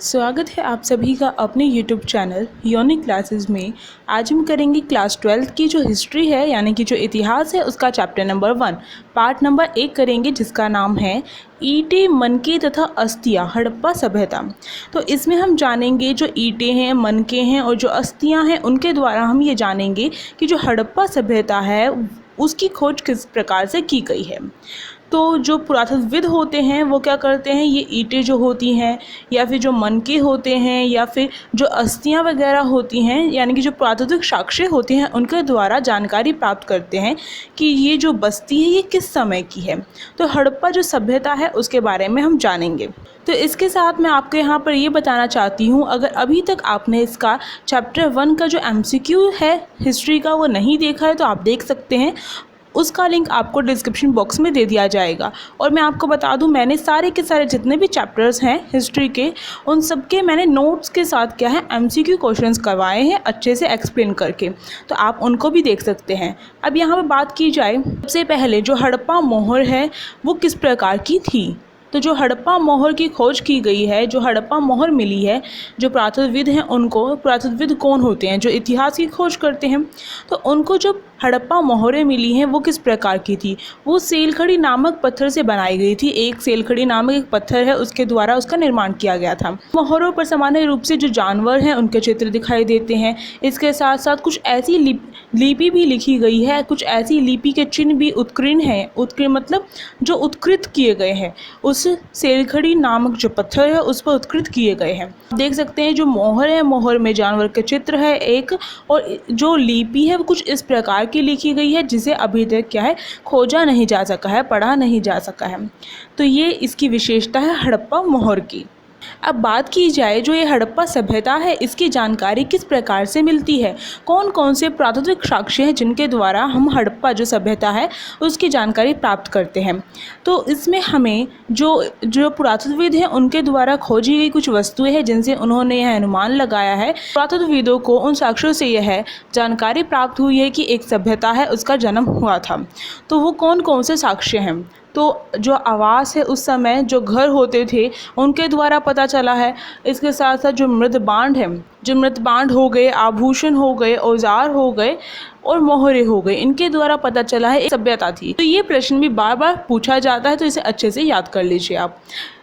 स्वागत है आप सभी का अपने YouTube चैनल यूनिक क्लासेस में। आज हम करेंगे क्लास 12 की जो हिस्ट्री है यानी कि जो इतिहास है उसका चैप्टर नंबर 1 पार्ट नंबर 1 करेंगे, जिसका नाम है ईंटें, मनके तथा अस्थियाँ, हड़प्पा सभ्यता। तो इसमें हम जानेंगे जो ईंटें हैं, मनके हैं और जो अस्थियाँ हैं उनके द्वारा हम ये जानेंगे कि जो हड़प्पा सभ्यता है उसकी खोज किस प्रकार से की गई है। तो जो पुरातत्वविद होते हैं वो क्या करते हैं, ये ईंटें जो होती हैं या फिर जो मनके होते हैं या फिर जो अस्थियाँ वगैरह होती हैं यानी कि जो पुरातात्विक साक्ष्य होते हैं उनके द्वारा जानकारी प्राप्त करते हैं कि ये जो बस्ती है ये किस समय की है। तो हड़प्पा जो सभ्यता है उसके बारे में हम जानेंगे। तो इसके साथ मैं आपको यहाँ पर ये बताना चाहती हूँ, अगर अभी तक आपने इसका चैप्टर 1 का जो MCQ है हिस्ट्री का वो नहीं देखा है तो आप देख सकते हैं, उसका लिंक आपको डिस्क्रिप्शन बॉक्स में दे दिया जाएगा। और मैं आपको बता दूं, मैंने सारे के सारे जितने भी चैप्टर्स हैं हिस्ट्री के उन सब के मैंने नोट्स के साथ क्या है MCQ क्वेश्चंस करवाए हैं अच्छे से एक्सप्लेन करके, तो आप उनको भी देख सकते हैं। अब यहाँ पे बात की जाए, सबसे पहले जो हड़प्पा मोहर है वो किस प्रकार की थी। तो जो हड़प्पा मोहर की खोज की गई है, जो हड़प्पा मोहर मिली है, जो पुरातत्वविद हैं उनको, पुरातत्वविद कौन होते हैं, जो इतिहास की खोज करते हैं, तो उनको जो हड़प्पा मोहरें मिली हैं वो किस प्रकार की थी। वो सेलखड़ी नामक पत्थर से बनाई गई थी। एक सेलखड़ी नामक एक पत्थर है उसके द्वारा उसका निर्माण किया गया था। मोहरों पर सामान्य रूप से जो जानवर हैं उनके चित्र दिखाई देते हैं। इसके साथ साथ कुछ ऐसी लिपि भी लिखी गई है, कुछ ऐसी लिपि के चिन्ह भी उत्कीर्ण हैं। उत्कीर्ण मतलब जो उत्कृत किए गए हैं, उस सेलखड़ी नामक जो पत्थर है उस पर उत्कृत किए गए हैं। देख सकते हैं जो मोहर है, मोहर में जानवर के चित्र है एक, और जो लिपि है वो कुछ इस प्रकार की लिखी गई है जिसे अभी तक क्या है खोजा नहीं जा सका है, पढ़ा नहीं जा सका है। तो ये इसकी विशेषता है हड़प्पा मोहर की। अब बात की जाए जो ये हड़प्पा सभ्यता है इसकी जानकारी किस प्रकार से मिलती है, कौन कौन से पुरातात्विक साक्ष्य हैं जिनके द्वारा हम हड़प्पा जो सभ्यता है उसकी जानकारी प्राप्त करते हैं। तो इसमें हमें जो पुरातत्वविद हैं उनके द्वारा खोजी गई कुछ वस्तुएं हैं जिनसे उन्होंने यह अनुमान लगाया है। पुरातत्वविदों को उन साक्ष्यों से यह जानकारी प्राप्त हुई है कि एक सभ्यता है उसका जन्म हुआ था। तो वो कौन कौन से साक्ष्य हैं, तो जो आवास है उस समय जो घर होते थे उनके द्वारा पता चला है। इसके साथ साथ जो मृतबांड है, जो मृतबांड हो गए, आभूषण हो गए, औजार हो गए और मोहरे हो गए, इनके द्वारा पता चला है एक सभ्यता थी। तो ये प्रश्न भी बार बार पूछा जाता है, तो इसे अच्छे से याद कर लीजिए आप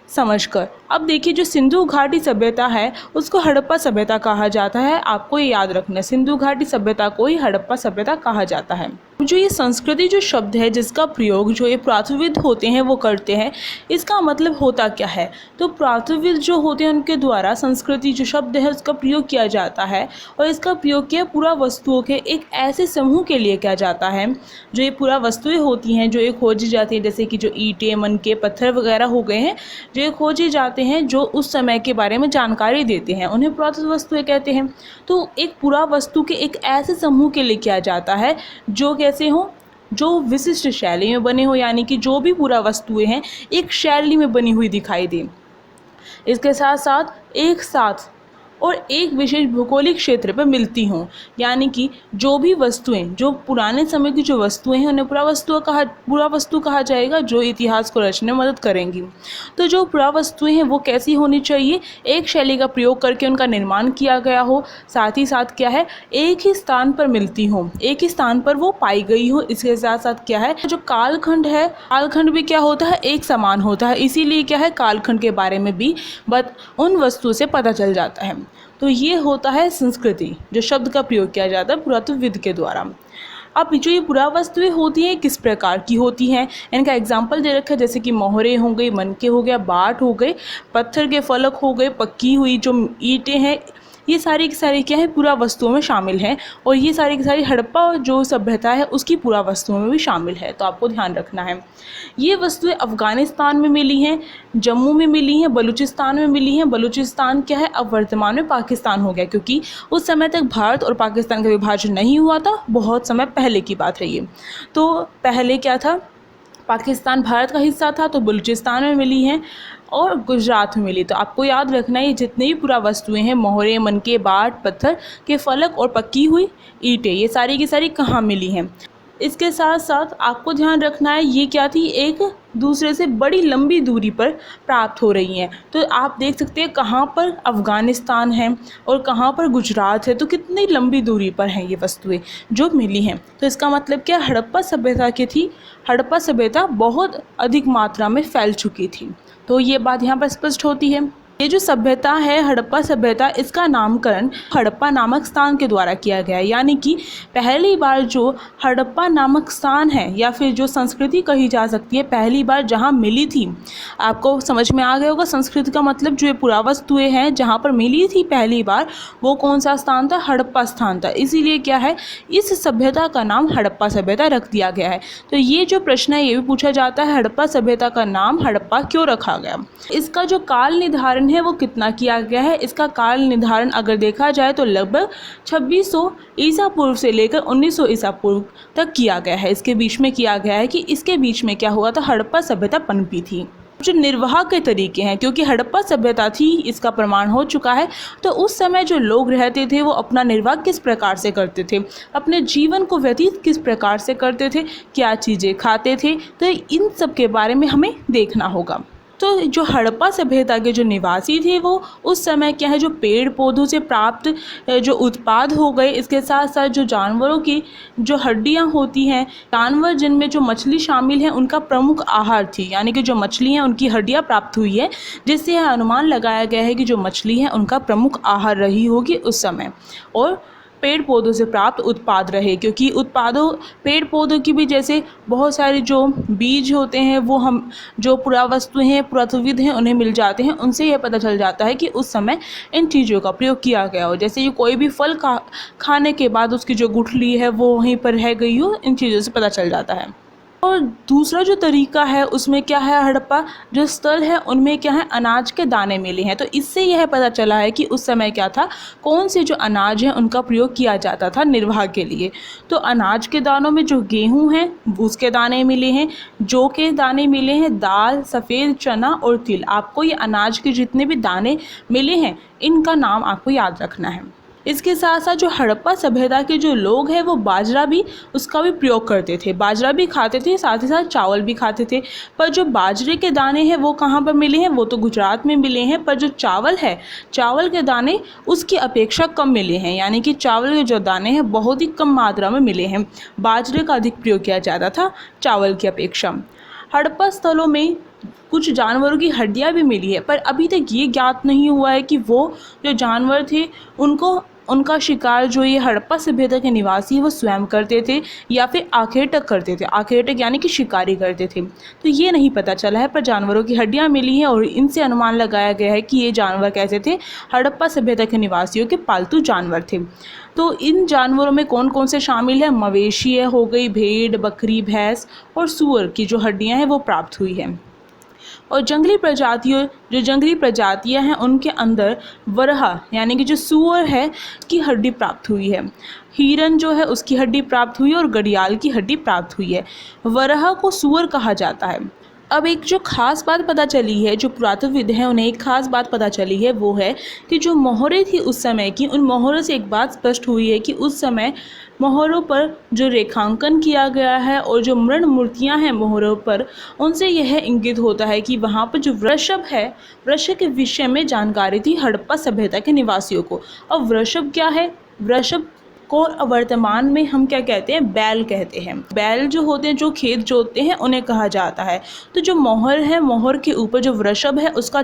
समझकर। अब देखिए जो सिंधु घाटी सभ्यता है उसको हड़प्पा सभ्यता कहा जाता है। आपको ये याद रखना है, सिंधु घाटी सभ्यता को ही हड़प्पा सभ्यता कहा जाता है। जो ये संस्कृति जो शब्द है जिसका प्रयोग जो ये पुरातत्वविद होते हैं वो करते हैं, इसका मतलब होता क्या है। तो पुरातत्वविद जो होते हैं उनके द्वारा संस्कृति जो शब्द है उसका प्रयोग किया जाता है, और इसका प्रयोग किया पूरा वस्तुओं के एक ऐसे समूह के लिए किया जाता है। जो ये पूरा वस्तुएं होती हैं जो ये खोजी जाती हैं, जैसे कि जो ईंटें, मनके, पत्थर वगैरह हो गए हैं, जो ये खोजे जाते हैं जो उस समय के बारे में जानकारी देते हैं, उन्हें पुरातत्व वस्तुएं कहते हैं। तो एक पूरा वस्तु के एक ऐसे समूह के लिए किया जाता है जो कैसे हो, जो विशिष्ट शैली में बने हो, यानी कि जो भी पूरा वस्तुएं हैं एक शैली में बनी हुई दिखाई दे। इसके साथ साथ एक साथ और एक विशेष भौगोलिक क्षेत्र पर मिलती हों, यानी कि जो भी वस्तुएं, जो पुराने समय की जो वस्तुएं हैं उन्हें पूरा वस्तु कहा जाएगा, जो इतिहास को रचने में मदद करेंगी। तो जो पूरा वस्तुएं हैं वो कैसी होनी चाहिए, एक शैली का प्रयोग करके उनका निर्माण किया गया हो, साथ ही साथ क्या है एक ही स्थान पर मिलती हो, एक ही स्थान पर वो पाई गई हो। इसके साथ साथ क्या है जो कालखंड है, कालखंड भी क्या होता है एक समान होता है, इसीलिए क्या है कालखंड के बारे में भी उन वस्तुओं से पता चल जाता है। तो ये होता है संस्कृति, जो शब्द का प्रयोग किया जाता है पुरातत्वविद के द्वारा। अब जो ये पुरावस्तुएं होती हैं किस प्रकार की होती हैं, इनका एग्जाम्पल दे रखा है, जैसे कि मोहरे हो गई, मनके हो गया, बाट हो गए, पत्थर के फलक हो गए, पक्की हुई जो ईंटें हैं, ये सारी की सारी क्या है पूरा वस्तुओं में शामिल हैं। और ये सारी की सारी हड़प्पा जो सभ्यता है उसकी पूरा वस्तुओं में भी शामिल है, तो आपको ध्यान रखना है। ये वस्तुएं अफ़गानिस्तान में मिली हैं, जम्मू में मिली हैं, बलूचिस्तान में मिली हैं। बलूचिस्तान क्या है अब वर्तमान में पाकिस्तान हो गया, क्योंकि उस समय तक भारत और पाकिस्तान का विभाजन नहीं हुआ था, बहुत समय पहले की बात है ये। तो पहले क्या था, पाकिस्तान भारत का हिस्सा था, तो बलूचिस्तान में मिली हैं और गुजरात में मिली। तो आपको याद रखना है ये जितनी भी पूरा वस्तुएं हैं, मोहरे, मनके, बाट, पत्थर के फलक और पक्की हुई ईंटें, ये सारी की सारी कहाँ मिली हैं। इसके साथ साथ आपको ध्यान रखना है ये क्या थी, एक दूसरे से बड़ी लंबी दूरी पर प्राप्त हो रही हैं। तो आप देख सकते हैं कहाँ पर अफ़गानिस्तान है और कहाँ पर गुजरात है, तो कितनी लंबी दूरी पर हैं ये वस्तुएं जो मिली हैं। तो इसका मतलब क्या, हड़प्पा सभ्यता की थी, हड़प्पा सभ्यता बहुत अधिक मात्रा में फैल चुकी थी। तो ये बात यहाँ पर स्पष्ट होती है। ये जो सभ्यता है हड़प्पा सभ्यता, इसका नामकरण हड़प्पा नामक स्थान के द्वारा किया गया है। यानी कि पहली बार जो हड़प्पा नामक स्थान है या फिर जो संस्कृति कही जा सकती है, पहली बार जहाँ मिली थी, आपको समझ में आ गया होगा संस्कृति का मतलब जो ये पुरावस्तुएं हैं जहाँ पर मिली थी पहली बार, वो कौन सा स्थान था, हड़प्पा स्थान था। इसीलिए क्या है, इस सभ्यता का नाम हड़प्पा सभ्यता रख दिया गया है। तो ये जो प्रश्न है ये भी पूछा जाता है, हड़प्पा सभ्यता का नाम हड़प्पा क्यों रखा गया। इसका जो काल निर्धारण है वो कितना किया गया है, इसका काल निर्धारण अगर देखा जाए तो लगभग 2600 ईसा पूर्व से लेकर 1900 ईसा पूर्व तक किया गया है। इसके बीच में किया गया है कि इसके बीच में क्या हुआ था, हड़प्पा सभ्यता पनपी थी। जो निर्वाह के तरीके हैं, क्योंकि हड़प्पा सभ्यता थी इसका प्रमाण हो चुका है, तो उस समय जो लोग रहते थे वो अपना निर्वाह किस प्रकार से करते थे, अपने जीवन को व्यतीत किस प्रकार से करते थे, क्या चीज़ें खाते थे, तो इन सब के बारे में हमें देखना होगा। तो जो हड़प्पा सभ्यता के जो निवासी थे वो उस समय क्या है, जो पेड़ पौधों से प्राप्त जो उत्पाद हो गए, इसके साथ साथ जो जानवरों की जो हड्डियां होती हैं, जानवर जिनमें जो मछली शामिल है उनका प्रमुख आहार थी। यानी कि जो मछली हैं उनकी हड्डियां प्राप्त हुई है, जिससे यह अनुमान लगाया गया है कि जो मछली है उनका प्रमुख आहार रही होगी उस समय, और पेड़ पौधों से प्राप्त उत्पाद रहे। क्योंकि उत्पादों, पेड़ पौधों की भी जैसे बहुत सारे जो बीज होते हैं वो हम जो पुरावस्तु हैं, पुरातत्वविद हैं, उन्हें मिल जाते हैं, उनसे यह पता चल जाता है कि उस समय इन चीज़ों का प्रयोग किया गया हो। जैसे ये कोई भी फल खाने के बाद उसकी जो गुठली है वो वहीं पर रह गई हो, इन चीज़ों से पता चल जाता है। और दूसरा जो तरीका है उसमें क्या है, हड़प्पा जो स्थल है उनमें क्या है, अनाज के दाने मिले हैं। तो इससे यह पता चला है कि उस समय क्या था, कौन से जो अनाज है उनका प्रयोग किया जाता था निर्वाह के लिए। तो अनाज के दानों में जो गेहूं है उसके दाने मिले हैं, जौ के दाने मिले हैं, दाल, सफ़ेद चना और तिल। आपको ये अनाज के जितने भी दाने मिले हैं इनका नाम आपको याद रखना है। इसके साथ साथ जो हड़प्पा सभ्यता के जो लोग हैं वो बाजरा भी, उसका भी प्रयोग करते थे, बाजरा भी खाते थे, साथ ही साथ चावल भी खाते थे। पर जो बाजरे के दाने हैं वो कहाँ पर मिले हैं, वो तो गुजरात में मिले हैं। पर जो चावल है, चावल के दाने उसकी अपेक्षा कम मिले हैं। यानी कि चावल के जो दाने हैं बहुत ही कम मात्रा में मिले हैं, बाजरे का अधिक प्रयोग किया जाता था चावल की अपेक्षा। हड़प्पा स्थलों में कुछ जानवरों की हड्डियां भी मिली है, पर अभी तक ये ज्ञात नहीं हुआ है कि वो जो जानवर थे उनका शिकार जो ये हड़प्पा सभ्यता के निवासी वो स्वयं करते थे या फिर आखेटक करते थे। आखेटक यानी कि शिकारी करते थे, तो ये नहीं पता चला है। पर जानवरों की हड्डियां मिली हैं और इनसे अनुमान लगाया गया है कि ये जानवर कैसे थे, हड़प्पा सभ्यता के निवासियों के पालतू जानवर थे। तो इन जानवरों में कौन कौन से शामिल है, मवेशी हो गई, भेड़, बकरी, भैंस और सूअर की जो हड्डियाँ हैं वो प्राप्त हुई हैं। और जंगली प्रजातियां हैं उनके अंदर वरहा यानी कि जो सूअर है की हड्डी प्राप्त हुई है, हिरन जो है उसकी हड्डी प्राप्त हुई है और घड़ियाल की हड्डी प्राप्त हुई है। वरहा को सूअर कहा जाता है। अब एक जो खास बात पता चली है, जो पुरातत्वविद हैं उन्हें एक खास बात पता चली है, वो है कि जो मोहरें थी उस समय की, उन मोहरों से एक बात स्पष्ट हुई है कि उस समय मोहरों पर जो रेखांकन किया गया है और जो मृण मूर्तियां हैं मोहरों पर, उनसे यह इंगित होता है कि वहाँ पर जो वृषभ है, वृषभ के विषय में जानकारी थी हड़प्पा सभ्यता के निवासियों को। अब वृषभ क्या है, वृषभ को वर्तमान में हम क्या कहते हैं, बैल कहते हैं। बैल जो होते हैं जो खेत जोतते हैं उन्हें कहा जाता है। तो जो मोहर है, मोहर के ऊपर जो वृषभ है उसका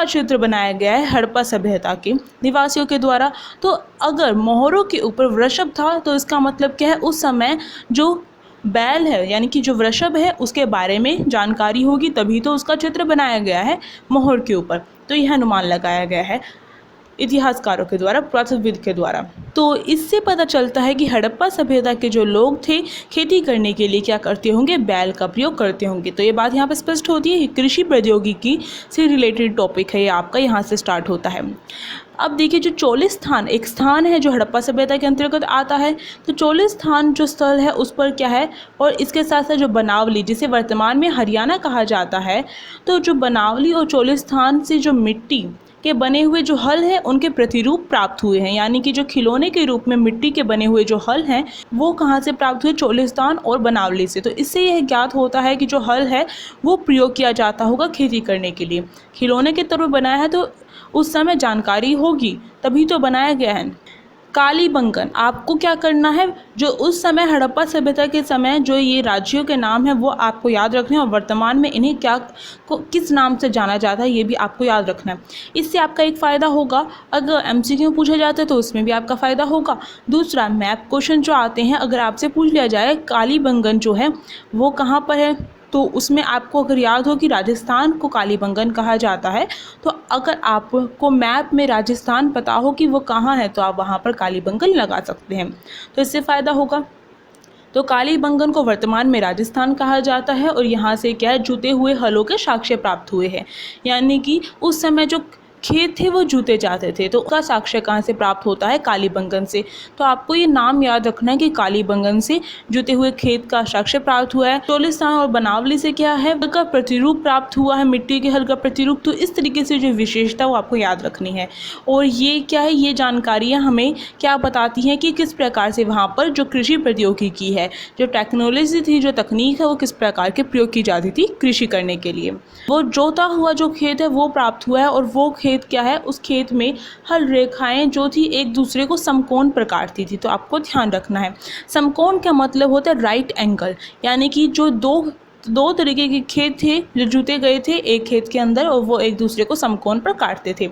चित्र बनाया गया है हड़प्पा सभ्यता के निवासियों के द्वारा। तो अगर मोहरों के ऊपर वृषभ था तो इसका मतलब क्या है, उस समय जो बैल है यानी कि जो वृषभ है उसके बारे में जानकारी होगी, तभी तो उसका चित्र बनाया गया है मोहर के ऊपर। तो यह अनुमान लगाया गया है इतिहासकारों के द्वारा, पुरातत्वविद के द्वारा। तो इससे पता चलता है कि हड़प्पा सभ्यता के जो लोग थे खेती करने के लिए क्या करते होंगे, बैल का प्रयोग करते होंगे। तो ये बात यहाँ पर स्पष्ट होती है। कृषि प्रौद्योगिकी से रिलेटेड टॉपिक है ये आपका, यहाँ से स्टार्ट होता है। अब देखिए जो चोलिस्थान एक स्थान है जो हड़प्पा सभ्यता के अंतर्गत आता है। तो चोलिस्थान जो स्थल है उस पर क्या है, और इसके साथ साथ जो बनावली जिसे वर्तमान में हरियाणा कहा जाता है, तो जो बनावली और चोलिस्थान से जो मिट्टी के बने हुए जो हल हैं उनके प्रतिरूप प्राप्त हुए हैं, यानी कि जो खिलौने के रूप में मिट्टी के बने हुए जो हल हैं वो कहाँ से प्राप्त हुए, चोलिस्तान और बनावली से। तो इससे यह ज्ञात होता है कि जो हल है वो प्रयोग किया जाता होगा खेती करने के लिए। खिलौने के तौर पर बनाया है तो उस समय जानकारी होगी तभी तो बनाया गया है। कालीबंगन, आपको क्या करना है, जो उस समय हड़प्पा सभ्यता के समय जो ये राज्यों के नाम है वो आपको याद रखने हैं और वर्तमान में इन्हें किस नाम से जाना जाता है ये भी आपको याद रखना है। इससे आपका एक फ़ायदा होगा, अगर एमसीक्यू पूछा जाता है तो उसमें भी आपका फ़ायदा होगा। दूसरा, मैप क्वेश्चन जो आते हैं अगर आपसे पूछ लिया जाए कालीबंगन जो है वो कहाँ पर है, तो उसमें आपको अगर याद हो कि राजस्थान को कालीबंगन कहा जाता है, तो अगर आपको मैप में राजस्थान पता हो कि वो कहाँ है तो आप वहाँ पर कालीबंगन लगा सकते हैं, तो इससे फ़ायदा होगा। तो कालीबंगन को वर्तमान में राजस्थान कहा जाता है और यहाँ से क्या है, जुते हुए हलों के साक्ष्य प्राप्त हुए हैं, यानी कि उस समय जो खेत थे वो जूते जाते थे, तो उसका साक्ष्य कहाँ से प्राप्त होता है, कालीबंगन से। तो आपको ये नाम याद रखना है कि कालीबंगन से जुते हुए खेत का साक्ष्य प्राप्त हुआ है। चोलिस्तान और बनावली से क्या है, हल का प्रतिरूप प्राप्त हुआ है, मिट्टी के हल का प्रतिरूप। तो इस तरीके से जो विशेषता वो आपको याद रखनी है। और ये क्या है, ये जानकारियाँ हमें क्या बताती हैं कि किस प्रकार से वहाँ पर जो कृषि प्रौद्योगिकी है, जो टेक्नोलॉजी थी, जो तकनीक है, वो किस प्रकार के प्रयोग की जाती थी कृषि करने के लिए। वो जोता हुआ जो खेत है वो प्राप्त हुआ है और वो खेत क्या है, उस खेत में हल रेखाएं जो थी एक दूसरे को समकोण पर काटती थी। तो आपको ध्यान रखना है, समकोण का मतलब होता है राइट एंगल, यानी कि जो दो तरीके के खेत थे जो जुते गए थे एक खेत के अंदर और वो एक दूसरे को समकोण पर काटते थे।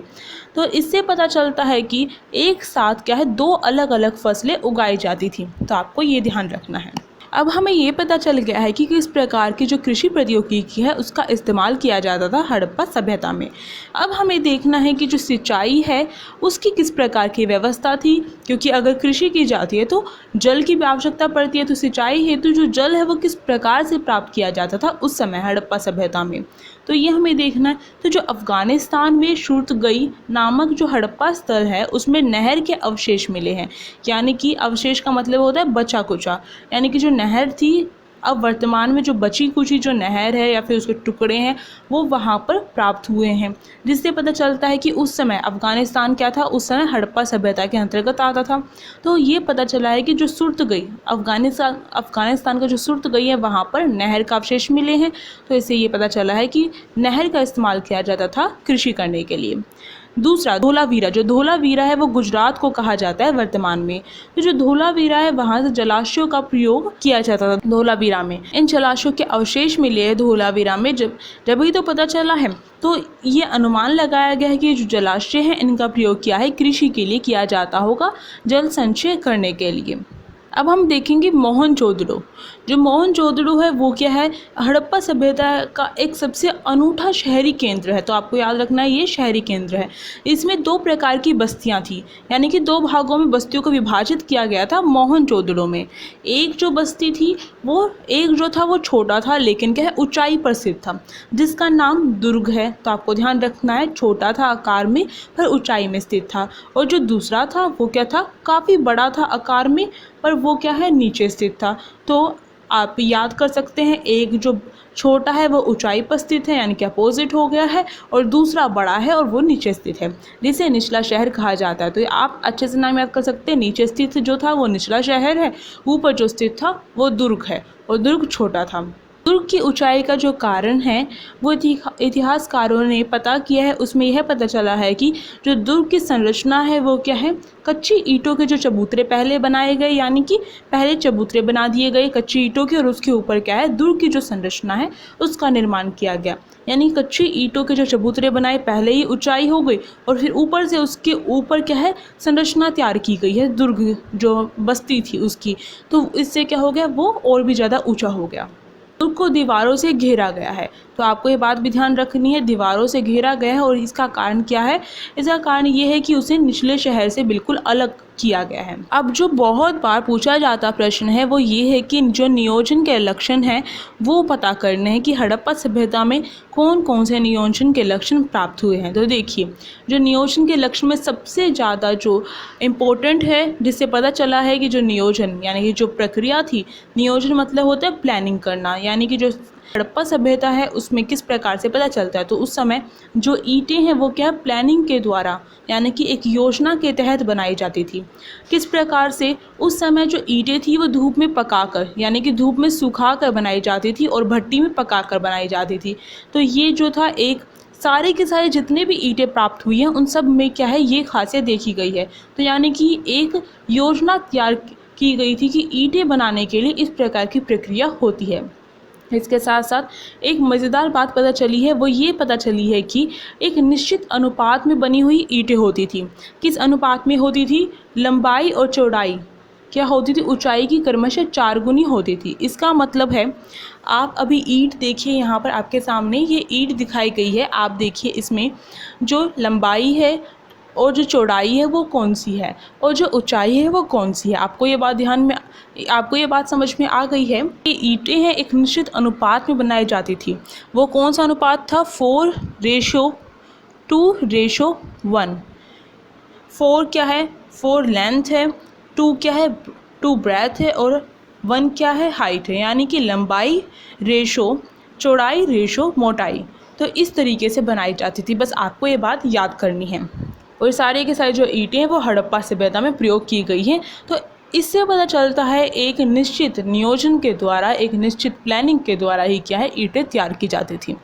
तो इससे पता चलता है कि एक साथ क्या है, दो अलग अलग फसलें उगाई जाती थी। तो आपको ये ध्यान रखना है। अब हमें ये पता चल गया है कि किस प्रकार की जो कृषि प्रौद्योगिकी है उसका इस्तेमाल किया जाता था हड़प्पा सभ्यता में। अब हमें देखना है कि जो सिंचाई है उसकी किस प्रकार की व्यवस्था थी, क्योंकि अगर कृषि की जाती है तो जल की भी आवश्यकता पड़ती है। तो सिंचाई हेतु जो जल है वो किस प्रकार से प्राप्त किया जाता था उस समय हड़प्पा सभ्यता में, तो ये हमें देखना है। तो जो अफ़गानिस्तान में सुर्तगई नामक जो हड़प्पा स्थल है उसमें नहर के अवशेष मिले हैं, यानी कि अवशेष का मतलब होता है बचा कुचा, यानी कि जो नहर थी अब वर्तमान में जो बची कुची जो नहर है या फिर उसके टुकड़े हैं वो वहाँ पर प्राप्त हुए हैं, जिससे पता चलता है कि उस समय अफ़गानिस्तान क्या था, उस समय हड़प्पा सभ्यता के अंतर्गत आता था। तो ये पता चला है कि जो सुर्तगई अफ़गानिस्तान का जो सुर्तगई है वहाँ पर नहर का अवशेष मिले हैं। तो इससे ये पता चला है कि नहर का इस्तेमाल किया जाता था कृषि करने के लिए। दूसरा, धोलावीरा, जो धोलावीरा है वो गुजरात को कहा जाता है वर्तमान में। तो जो धोलावीरा है वहाँ से जलाशयों का प्रयोग किया जाता था धोलावीरा में। इन जलाशयों के अवशेष मिले हैं धोलावीरा में, जब ही तो पता चला है। तो ये अनुमान लगाया गया है कि जो जलाशय हैं इनका प्रयोग किया है कृषि के लिए किया जाता होगा, जल संचय करने के लिए। अब हम देखेंगे मोहनजोदड़ो। जो मोहनजोदड़ो है वो क्या है, हड़प्पा सभ्यता का एक सबसे अनूठा शहरी केंद्र है। तो आपको याद रखना है ये शहरी केंद्र है। इसमें दो प्रकार की बस्तियां थी, यानी कि दो भागों में बस्तियों को विभाजित किया गया था मोहनजोदड़ो में। एक जो बस्ती थी वो एक जो था वो छोटा था लेकिन क्या है ऊंचाई पर स्थित था, जिसका नाम दुर्ग है। तो आपको ध्यान रखना है, छोटा था आकार में पर ऊंचाई में स्थित था। और जो दूसरा था वो क्या था, काफ़ी बड़ा था आकार में पर वो क्या है नीचे स्थित था। तो आप याद कर सकते हैं, एक जो छोटा है वो ऊंचाई पर स्थित है यानी कि अपोजिट हो गया है, और दूसरा बड़ा है और वो नीचे स्थित है, जिसे निचला शहर कहा जाता है। तो आप अच्छे से नाम याद कर सकते हैं, नीचे स्थित जो था वो निचला शहर है, ऊपर जो स्थित था वो दुर्ग है और दुर्ग छोटा था। दुर्ग की ऊंचाई का जो कारण है वो इतिहासकारों ने पता किया है, उसमें यह पता चला है कि जो दुर्ग की संरचना है वो क्या है, कच्ची ईंटों के जो चबूतरे पहले बनाए गए, यानी कि पहले चबूतरे बना दिए गए कच्ची ईंटों के और उसके ऊपर क्या है दुर्ग की जो संरचना है उसका निर्माण किया गया। यानी कच्ची ईंटों के जो चबूतरे बनाए पहले ही ऊंचाई हो गई और फिर ऊपर से उसके ऊपर क्या है संरचना तैयार की गई है दुर्ग जो बस्ती थी उसकी। तो इससे क्या हो गया, वो और भी ज़्यादा ऊँचा हो गया। दुर्ग को दीवारों से घेरा गया है। तो आपको ये बात भी ध्यान रखनी है, दीवारों से घेरा गया है। और इसका कारण क्या है, इसका कारण ये है कि उसे निचले शहर से बिल्कुल अलग किया गया है। अब जो बहुत बार पूछा जाता प्रश्न है वो ये है कि जो नियोजन के लक्षण हैं वो पता करने हैं कि हड़प्पा सभ्यता में कौन कौन से नियोजन के लक्षण प्राप्त हुए हैं। तो देखिए, जो नियोजन के लक्षण में सबसे ज़्यादा जो इम्पोर्टेंट है, जिससे पता चला है कि जो नियोजन यानी कि जो प्रक्रिया थी, नियोजन मतलब होता है प्लानिंग करना, यानी कि जो हड़प्पा सभ्यता है उसमें किस प्रकार से पता चलता है, तो उस समय जो ईंटें हैं वो क्या प्लानिंग के द्वारा यानी कि एक योजना के तहत बनाई जाती थी। किस प्रकार से उस समय जो ईंटें थी वो धूप में पकाकर यानी कि धूप में सुखाकर बनाई जाती थी और भट्टी में पकाकर बनाई जाती थी। तो ये जो था एक सारे के सारे जितने भी ईंटें प्राप्त हुई हैं उन सब में क्या है ये खासियत देखी गई है। तो यानी कि एक योजना तैयार की गई थी कि ईंटें बनाने के लिए इस प्रकार की प्रक्रिया होती है। इसके साथ साथ एक मज़ेदार बात पता चली है, वो ये पता चली है कि एक निश्चित अनुपात में बनी हुई ईंटें होती थी। किस अनुपात में होती थी? लंबाई और चौड़ाई क्या होती थी? ऊंचाई की क्रमशः 4 गुनी होती थी। इसका मतलब है आप अभी ईंट देखिए, यहाँ पर आपके सामने ये ईंट दिखाई गई है। आप देखिए इसमें जो लंबाई है और जो चौड़ाई है वो कौन सी है और जो ऊंचाई है वो कौन सी है। आपको ये बात समझ में आ गई है कि ईंटें हैं एक निश्चित अनुपात में बनाई जाती थी। वो कौन सा अनुपात था? 4:2:1। 4 क्या है? 4 लेंथ है, 2 क्या है? 2 ब्रेथ है और 1 क्या है? हाइट है। यानी कि लंबाई रेशो चौड़ाई रेशो मोटाई। तो इस तरीके से बनाई जाती थी। बस आपको ये बात याद करनी है। और सारे के सारे जो ईंटें हैं वो हड़प्पा सभ्यता में प्रयोग की गई हैं। तो इससे पता चलता है एक निश्चित नियोजन के द्वारा, एक निश्चित प्लानिंग के द्वारा ही क्या है ईंटें तैयार की जाती थी।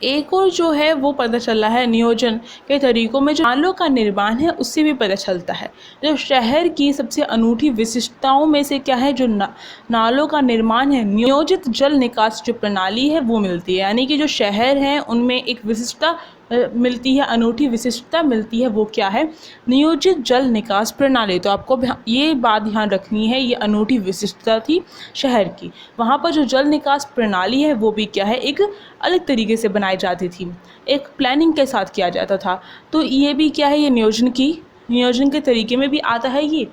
एक और जो है वो पता चला है नियोजन के तरीकों में जो नालों का निर्माण है उससे भी पता चलता है। जो शहर की सबसे अनूठी विशिष्टताओं में से क्या है, जो नालों का निर्माण है, नियोजित जल निकास जो प्रणाली है वो मिलती है। यानी कि जो शहर हैं उनमें एक विशिष्टता मिलती है, अनूठी विशिष्टता मिलती है। वो क्या है? नियोजित जल निकास प्रणाली। तो आपको ये बात ध्यान रखनी है, ये अनूठी विशिष्टता थी शहर की। वहाँ पर जो जल निकास प्रणाली है वो भी क्या है एक अलग तरीके से बनाई जाती थी, एक प्लानिंग के साथ किया जाता था। तो ये भी क्या है, ये नियोजन के तरीके में भी आता है ये।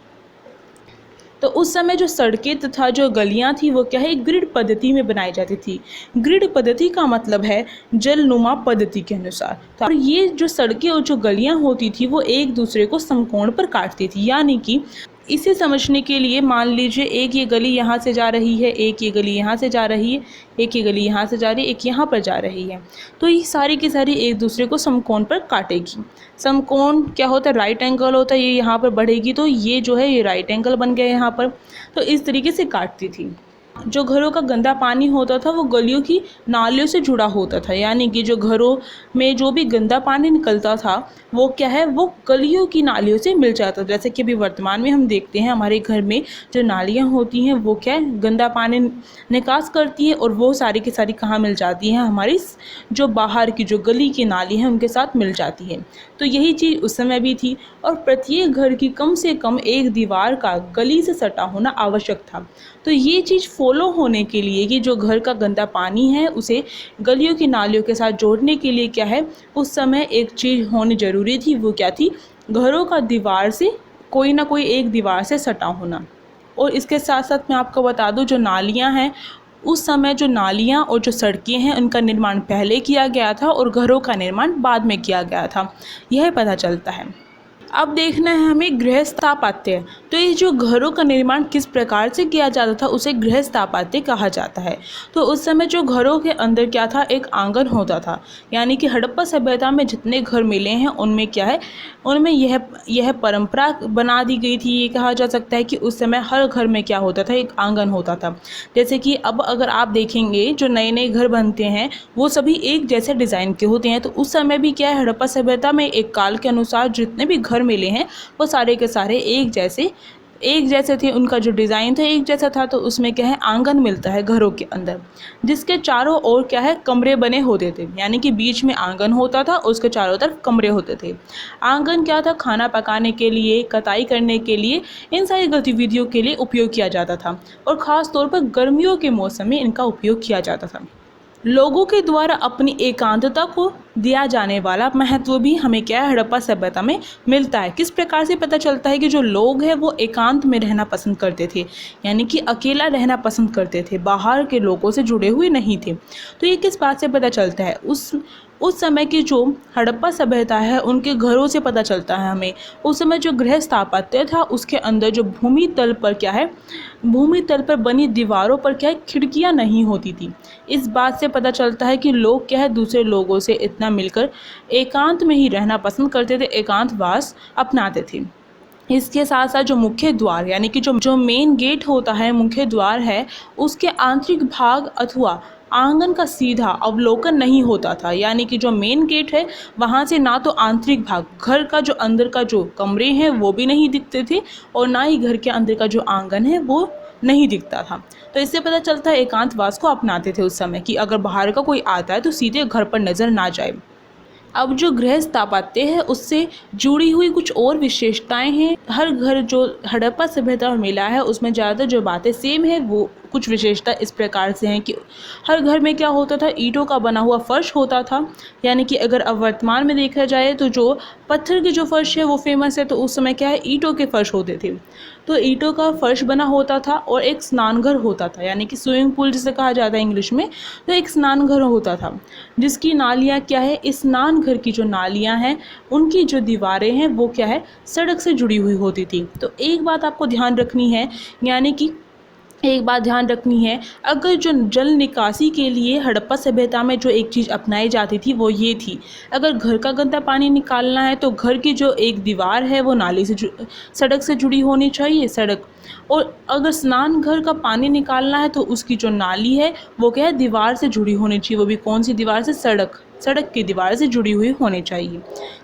तो उस समय जो सड़कें तथा जो गलियां थी वो क्या है ग्रिड पद्धति में बनाई जाती थी। ग्रिड पद्धति का मतलब है जलनुमा पद्धति के अनुसार। तो और ये जो सड़कें और जो गलियां होती थी वो एक दूसरे को समकोण पर काटती थी। यानी कि इसे समझने के लिए मान लीजिए एक ये गली यहाँ से जा रही है, एक ये गली यहाँ से जा रही है, एक ये गली यहाँ से जा रही है, एक यहाँ पर जा रही है। तो ये सारी की सारी एक दूसरे को समकोण पर काटेगी। समकोण क्या होता है? राइट एंगल होता है। ये यहाँ पर बढ़ेगी तो ये जो है ये राइट एंगल बन गया यहाँ पर। तो इस तरीके से काटती थी। जो घरों का गंदा पानी होता था वो गलियों की नालियों से जुड़ा होता था। यानी कि जो घरों में जो भी गंदा पानी निकलता था वो क्या है वो गलियों की नालियों से मिल जाता था। जैसे कि अभी वर्तमान में हम देखते हैं हमारे घर में जो नालियाँ होती हैं वो क्या है गंदा पानी निकास करती है और वो सारी की सारी कहाँ मिल जाती हैं? हमारी जो बाहर की जो गली की नाली हैं उनके साथ मिल जाती है। तो यही चीज़ उस समय भी थी और प्रत्येक घर की कम से कम एक दीवार का गली से सटा होना आवश्यक था। तो ये चीज़ फॉलो होने के लिए कि जो घर का गंदा पानी है उसे गलियों की नालियों के साथ जोड़ने के लिए क्या है उस समय एक चीज़ होनी ज़रूरी थी। वो क्या थी? घरों का दीवार से कोई ना कोई एक दीवार से सटा होना। और इसके साथ साथ मैं आपको बता दूं जो नालियां हैं उस समय जो नालियां और जो सड़कें हैं उनका निर्माण पहले किया गया था और घरों का निर्माण बाद में किया गया था, यह पता चलता है। अब देखना है हमें गृह स्थापत्य। तो ये जो घरों का निर्माण किस प्रकार से किया जाता था उसे गृह स्थापत्य कहा जाता है। तो उस समय जो घरों के अंदर क्या था एक आंगन होता था। यानी कि हड़प्पा सभ्यता में जितने घर मिले हैं उनमें क्या है उनमें यह परंपरा बना दी गई थी। ये कहा जा सकता है कि उस समय हर घर में क्या होता था एक आंगन होता था। जैसे कि अब अगर आप देखेंगे जो नए नए घर बनते हैं वो सभी एक जैसे डिज़ाइन के होते हैं। तो उस समय भी क्या है हड़प्पा सभ्यता में एक काल के अनुसार जितने भी घर मिले हैं वो सारे के सारे एक जैसे थे। उनका जो डिज़ाइन था एक जैसा था। तो उसमें क्या है आंगन मिलता है घरों के अंदर जिसके चारों ओर क्या है कमरे बने होते थे। यानी कि बीच में आंगन होता था और उसके चारों तरफ कमरे होते थे। आंगन क्या था? खाना पकाने के लिए, कटाई करने के लिए, इन सारी गतिविधियों के लिए उपयोग किया जाता था और ख़ास तौर पर गर्मियों के मौसम में इनका उपयोग किया जाता था। लोगों के द्वारा अपनी एकांतता को दिया जाने वाला महत्व भी हमें क्या है हड़प्पा सभ्यता में मिलता है। किस प्रकार से पता चलता है कि जो लोग हैं वो एकांत में रहना पसंद करते थे, यानी कि अकेला रहना पसंद करते थे, बाहर के लोगों से जुड़े हुए नहीं थे। तो ये किस बात से पता चलता है? उस समय की जो हड़प्पा सभ्यता है उनके घरों से पता चलता है हमें। उस समय जो गृह स्थापत्य था उसके अंदर जो भूमि तल पर क्या है, भूमि तल पर बनी दीवारों पर क्या है, खिड़कियां नहीं होती थी। इस बात से पता चलता है कि लोग क्या है दूसरे लोगों से इतना मिलकर एकांत में ही रहना पसंद करते थे, एकांतवास अपनाते थे। इसके साथ साथ जो मुख्य द्वार यानी कि जो मेन गेट होता है, मुख्य द्वार है, उसके आंतरिक भाग अथवा आंगन का सीधा अवलोकन नहीं होता था। यानी कि जो मेन गेट है वहाँ से ना तो आंतरिक भाग घर का जो अंदर का जो कमरे हैं वो भी नहीं दिखते थे और ना ही घर के अंदर का जो आंगन है वो नहीं दिखता था। तो इससे पता चलता है एकांतवास को अपनाते थे उस समय कि अगर बाहर का कोई आता है तो सीधे घर पर नज़र ना जाए। अब जो गृह स्थापत्य है उससे जुड़ी हुई कुछ और विशेषताएं हैं। हर घर जो हड़प्पा सभ्यता में मिला है उसमें ज़्यादातर जो बातें सेम है, वो कुछ विशेषता इस प्रकार से हैं कि हर घर में क्या होता था, ईंटों का बना हुआ फर्श होता था। यानी कि अगर अब वर्तमान में देखा जाए तो जो पत्थर की जो फर्श है वो फेमस है, तो उस समय क्या है ईंटों के फर्श होते थे। तो ईंटों का फर्श बना होता था और एक स्नानघर होता था, यानी कि स्विमिंग पूल जिसे कहा जाता है इंग्लिश में। तो एक स्नानघर होता था जिसकी नालियाँ क्या है, इस स्नानघर की जो नालियाँ हैं उनकी जो दीवारें हैं वो क्या है, सड़क से जुड़ी हुई होती थी। तो एक बात आपको ध्यान रखनी है, यानी कि एक बात ध्यान रखनी है, अगर जो जल निकासी के लिए हड़प्पा सभ्यता में जो एक चीज़ अपनाई जाती थी वो ये थी, अगर घर का गंदा पानी निकालना है तो घर की जो एक दीवार है वो नाली से सड़क से जुड़ी होनी चाहिए, सड़क। और अगर स्नान घर का पानी निकालना है तो उसकी जो नाली है वो क्या है, दीवार से जुड़ी होनी चाहिए। वो भी कौन सी दीवार से, सड़क की दीवार से जुड़ी हुई होनी चाहिए।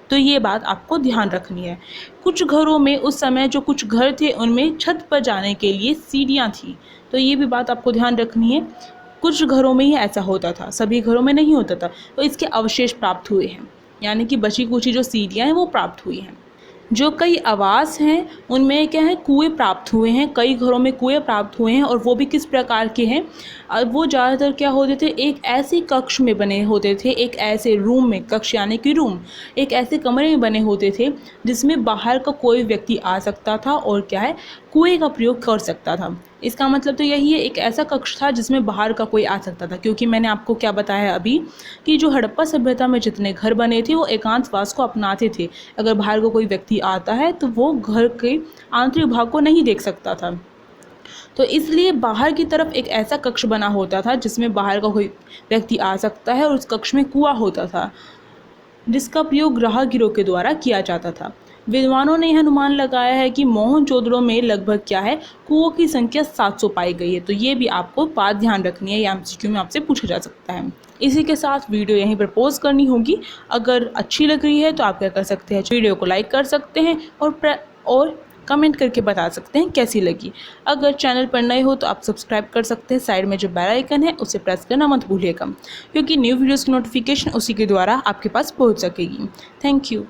तो ये बात आपको ध्यान रखनी है। कुछ घरों में उस समय जो कुछ घर थे उनमें छत पर जाने के लिए सीढ़ियाँ थी, तो ये भी बात आपको ध्यान रखनी है। कुछ घरों में ही ऐसा होता था, सभी घरों में नहीं होता था। तो इसके अवशेष प्राप्त हुए हैं, यानी कि बची कुची जो सीढ़ियाँ हैं वो प्राप्त हुई हैं। जो कई आवास हैं उनमें क्या है, कुएं प्राप्त हुए हैं, कई घरों में कुएं प्राप्त हुए हैं। और वो भी किस प्रकार के हैं, वो ज़्यादातर क्या होते थे, एक ऐसे कक्ष में बने होते थे, एक ऐसे रूम में, कक्ष यानी कि रूम, एक ऐसे कमरे में बने होते थे जिसमें बाहर का कोई व्यक्ति आ सकता था और क्या है, कुएं का प्रयोग कर सकता था। इसका मतलब तो यही है, एक ऐसा कक्ष था जिसमें बाहर का कोई आ सकता था। क्योंकि मैंने आपको क्या बताया अभी कि जो हड़प्पा सभ्यता में जितने घर बने थे वो एकांतवास को अपनाते थे। अगर बाहर का कोई व्यक्ति आता है तो वो घर के आंतरिक भाग को नहीं देख सकता था, तो इसलिए बाहर की तरफ एक ऐसा कक्ष बना होता था जिसमें बाहर का कोई व्यक्ति आ सकता है। और उस कक्ष में कुआं होता था जिसका प्रयोग राहगीरों के द्वारा किया जाता था। विद्वानों ने यह अनुमान लगाया है कि मोहनजोदड़ो में लगभग क्या है, कुओं की संख्या 700 पाई गई है। तो ये भी आपको बात ध्यान रखनी है, या एमसीक्यू में आपसे पूछा जा सकता है। इसी के साथ वीडियो यहीं पर पॉज करनी होगी। अगर अच्छी लग रही है तो आप क्या कर सकते हैं, वीडियो को लाइक कर सकते हैं और कमेंट करके बता सकते हैं कैसी लगी। अगर चैनल पर नए हो तो आप सब्सक्राइब कर सकते हैं। साइड में जो बेल आइकन है उसे प्रेस करना मत भूलिएगा, क्योंकि न्यू वीडियोज़ की नोटिफिकेशन उसी के द्वारा आपके पास पहुंच सकेगी। Thank you.